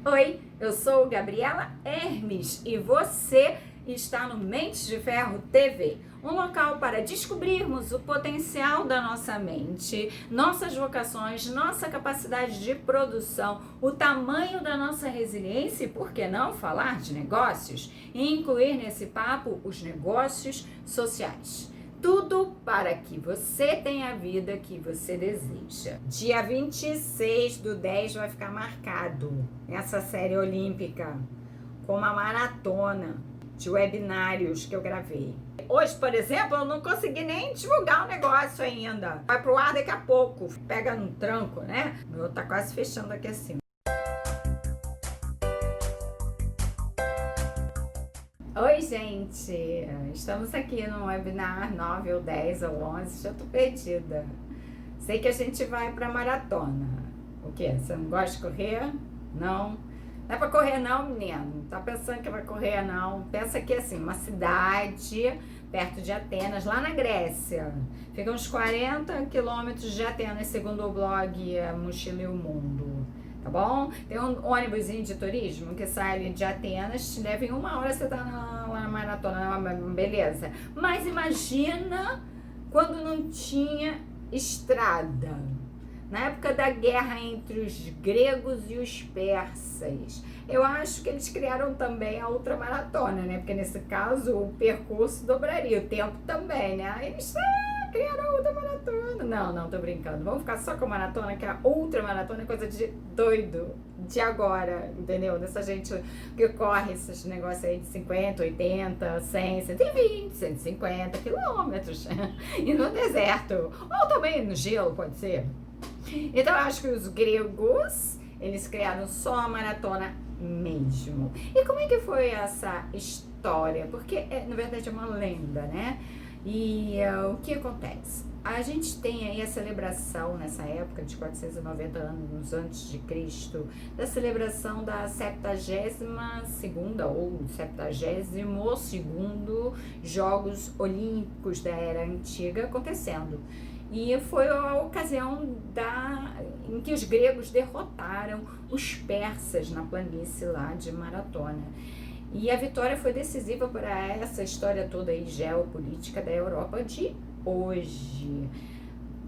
Oi, eu sou Gabriela Hermes e você está no Mentes de Ferro TV, um local para descobrirmos o potencial da nossa mente, nossas vocações, nossa capacidade de produção, o tamanho da nossa resiliência e, por que não, falar de negócios e incluir nesse papo os negócios sociais. Tudo para que você tenha a vida que você deseja. Dia 26/10 vai ficar marcado essa série olímpica com uma maratona de webinários que eu gravei. Hoje, por exemplo, eu não consegui nem divulgar o negócio ainda. Vai pro ar daqui a pouco. Pega no tranco, né? O meu tá quase fechando aqui assim. Oi, gente! Estamos aqui no webinar 9 ou 10 ou 11, já tô perdida. Sei que a gente vai pra maratona. O quê? Você não gosta de correr? Não? Não é pra correr não, menino. Tá pensando que vai correr não. Pensa que assim, uma cidade perto de Atenas, lá na Grécia. Fica uns 40 quilômetros de Atenas, segundo o blog Mochila e o Mundo. Tá bom? Tem um ônibusinho de turismo que sai ali de Atenas, te leva em 1 hora, você tá lá na maratona, beleza. Mas imagina quando não tinha estrada. Na época da guerra entre os gregos e os persas. Eu acho que eles criaram também a ultramaratona, né? Porque nesse caso o percurso dobraria, o tempo também, né? Aí eles criaram a ultramaratona. Não, tô brincando. Vamos ficar só com a maratona, que a ultramaratona é coisa de doido, de agora, entendeu? Dessa gente que corre esses negócios aí de 50, 80, 100, 120, 150 quilômetros. E no deserto. Ou também no gelo, pode ser. Então eu acho que os gregos, eles criaram só a maratona mesmo. E como é que foi essa história? Porque na verdade é uma lenda, né? E o que acontece? A gente tem aí a celebração nessa época de 490 anos antes de Cristo, da celebração da 72ª ou 72º Jogos Olímpicos da Era Antiga acontecendo. E foi a ocasião em que os gregos derrotaram os persas na planície lá de Maratona. E a vitória foi decisiva para essa história toda aí geopolítica da Europa de hoje.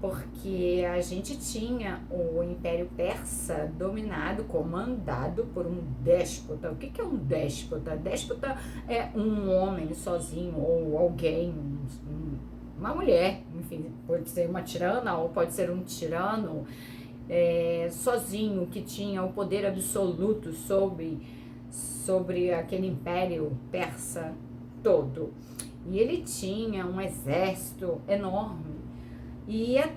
Porque a gente tinha o Império Persa dominado, comandado por um déspota. O que é um déspota? Déspota é um homem sozinho ou alguém, uma mulher, enfim, pode ser uma tirana ou pode ser um tirano sozinho, que tinha o poder absoluto sobre aquele império persa todo. E ele tinha um exército enorme. E a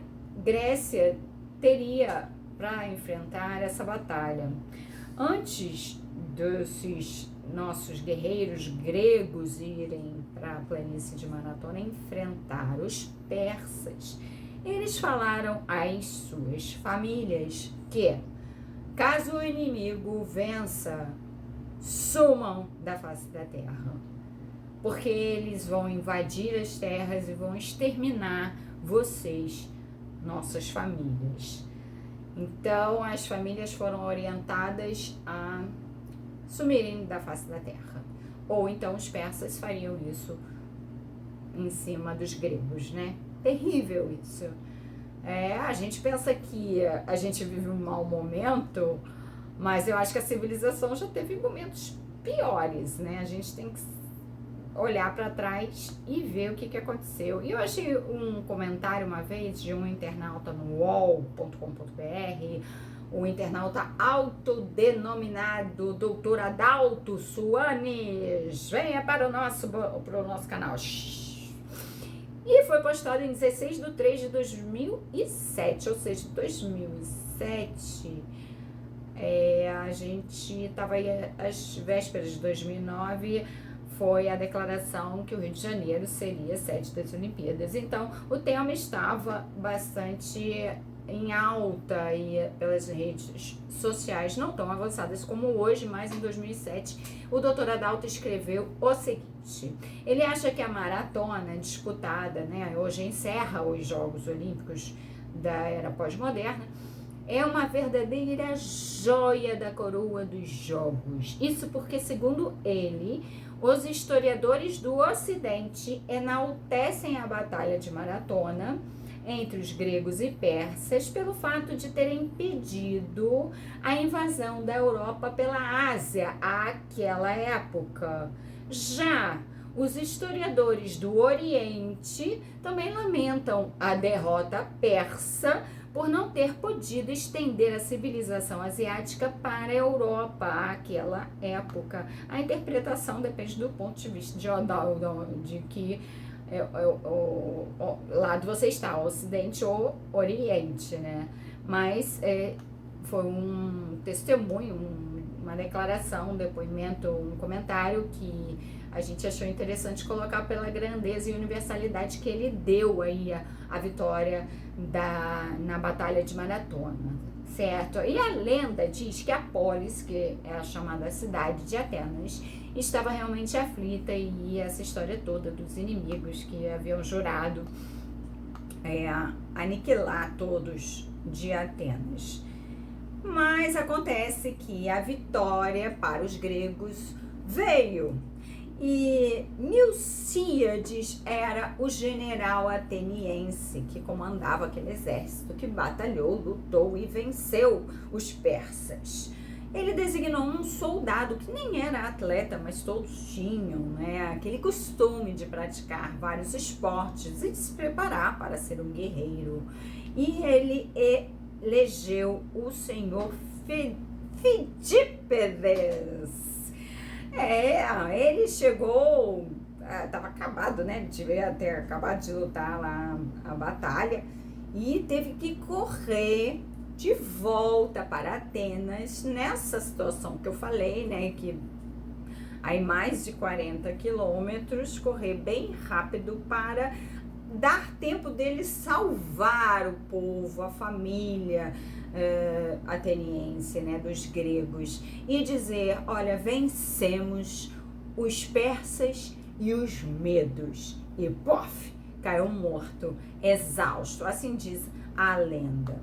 Grécia teria para enfrentar essa batalha. Antes desses nossos guerreiros gregos irem para a planície de Maratona enfrentar os persas, eles falaram às suas famílias que, caso o inimigo vença, sumam da face da terra, porque eles vão invadir as terras e vão exterminar vocês, nossas famílias. Então as famílias foram orientadas a sumirem da face da terra. Ou então os persas fariam isso em cima dos gregos, né? Terrível isso. A gente pensa que a gente vive um mau momento, mas eu acho que a civilização já teve momentos piores, né? A gente tem que olhar para trás e ver o que aconteceu. E eu achei um comentário uma vez de um internauta no uol.com.br, o internauta autodenominado Dr. Adalto Suanes. Venha para o nosso canal. E foi postado em 16/3/2007, ou seja, 2007. A gente estava aí às vésperas de 2009, foi a declaração que o Rio de Janeiro seria sede das Olimpíadas. Então, o tema estava bastante em alta e pelas redes sociais, não tão avançadas como hoje, mas em 2007, o Dr. Adalto escreveu o seguinte: ele acha que a maratona disputada, né, hoje encerra os Jogos Olímpicos da era pós-moderna, é uma verdadeira joia da coroa dos jogos. Isso porque, segundo ele, os historiadores do Ocidente enaltecem a Batalha de Maratona entre os gregos e persas pelo fato de terem impedido a invasão da Europa pela Ásia àquela época. Já os historiadores do Oriente também lamentam a derrota persa por não ter podido estender a civilização asiática para a Europa àquela época. A interpretação depende do ponto de vista de que o lado você está, Ocidente ou Oriente, né? Mas foi um testemunho, uma declaração, um depoimento, um comentário que a gente achou interessante colocar pela grandeza e universalidade que ele deu aí a vitória na Batalha de Maratona, certo? E a lenda diz que a polis, que é a chamada cidade de Atenas, estava realmente aflita, e essa história toda dos inimigos que haviam jurado aniquilar todos de Atenas. Mas acontece que a vitória para os gregos veio. E Milcíades era o general ateniense que comandava aquele exército que batalhou, lutou e venceu os persas. Ele designou um soldado que nem era atleta, mas todos tinham, né, aquele costume de praticar vários esportes e de se preparar para ser um guerreiro. E ele elegeu o senhor Fidípedes. Ele chegou, estava acabado, né? Devia ter acabado de lutar lá a batalha e teve que correr de volta para Atenas nessa situação que eu falei, né? Que aí mais de 40 quilômetros, correr bem rápido para dar tempo dele salvar o povo, a família ateniense, né, dos gregos, e dizer, olha, vencemos os persas e os medos. E pof, caiu morto, exausto, assim diz a lenda.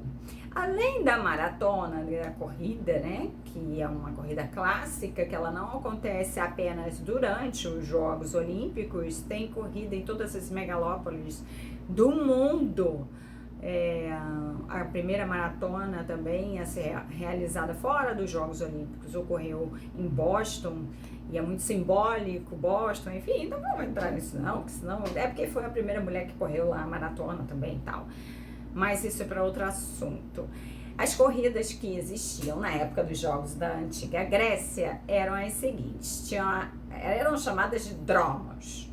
Além da maratona, da corrida, né, que é uma corrida clássica, que ela não acontece apenas durante os Jogos Olímpicos, tem corrida em todas as megalópolis do mundo. A primeira maratona também a ser realizada fora dos Jogos Olímpicos ocorreu em Boston, e é muito simbólico Boston, enfim, não vamos entrar nisso não, porque senão é porque foi a primeira mulher que correu lá a maratona também e tal. Mas isso é para outro assunto. As corridas que existiam na época dos Jogos da Antiga Grécia eram as seguintes: eram chamadas de dromos.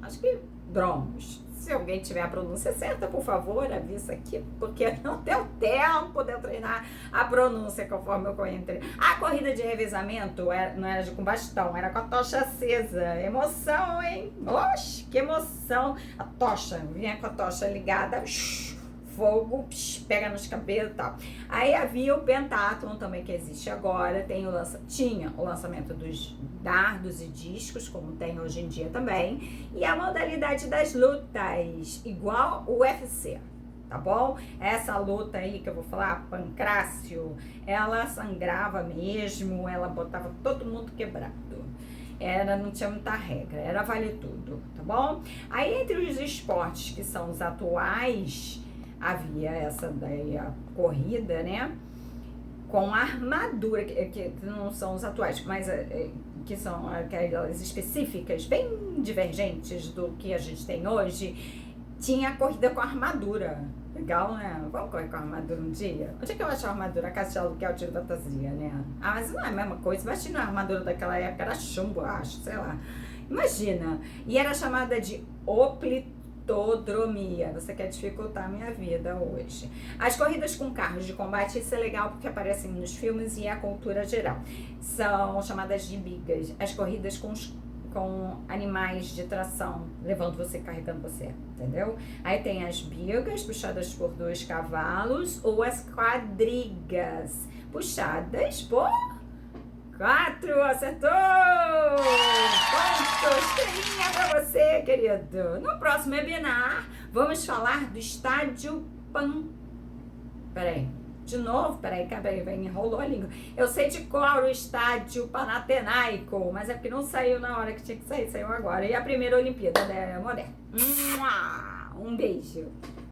Acho que dromos. Se alguém tiver a pronúncia certa, por favor, avisa aqui, porque não deu tempo de eu treinar a pronúncia conforme eu entrei. A corrida de revezamento não era com bastão, era com a tocha acesa. Emoção, hein? Oxe, que emoção! A tocha, vinha com a tocha ligada, fogo, pega nos cabelos e tal. Aí havia o pentátlon também, que existe agora, tinha o lançamento dos dardos e discos, como tem hoje em dia também, e a modalidade das lutas, igual o UFC, tá bom? Essa luta aí que eu vou falar, Pancrácio, ela sangrava mesmo, ela botava todo mundo quebrado. Não tinha muita regra, era vale tudo, tá bom? Aí entre os esportes que são os atuais, havia essa daí, a corrida, né, com armadura, que não são os atuais, mas que são aquelas específicas, bem divergentes do que a gente tem hoje. Tinha a corrida com armadura. Legal, né? Vamos correr com armadura um dia? Onde é que eu acho a armadura? A casa de aluguel, tiro fantasia, né? Mas não é a mesma coisa. Imagina a armadura daquela época, era chumbo, acho, sei lá. Imagina. E era chamada de oplitodromia. Você quer dificultar a minha vida hoje. As corridas com carros de combate, isso é legal porque aparecem nos filmes e a cultura geral. São chamadas de bigas. As corridas com animais de tração, levando você, carregando você, entendeu? Aí tem as bigas, puxadas por 2 cavalos, ou as quadrigas, puxadas por 4. Acertou! Pontos, estrelinha pra você, querido. No próximo webinar, vamos falar do estádio De novo, peraí, enrolou a língua. Eu sei de cor o estádio Panathinaiko, mas é porque não saiu na hora que tinha que sair, saiu agora. E a primeira Olimpíada da Era Moderna. Um beijo.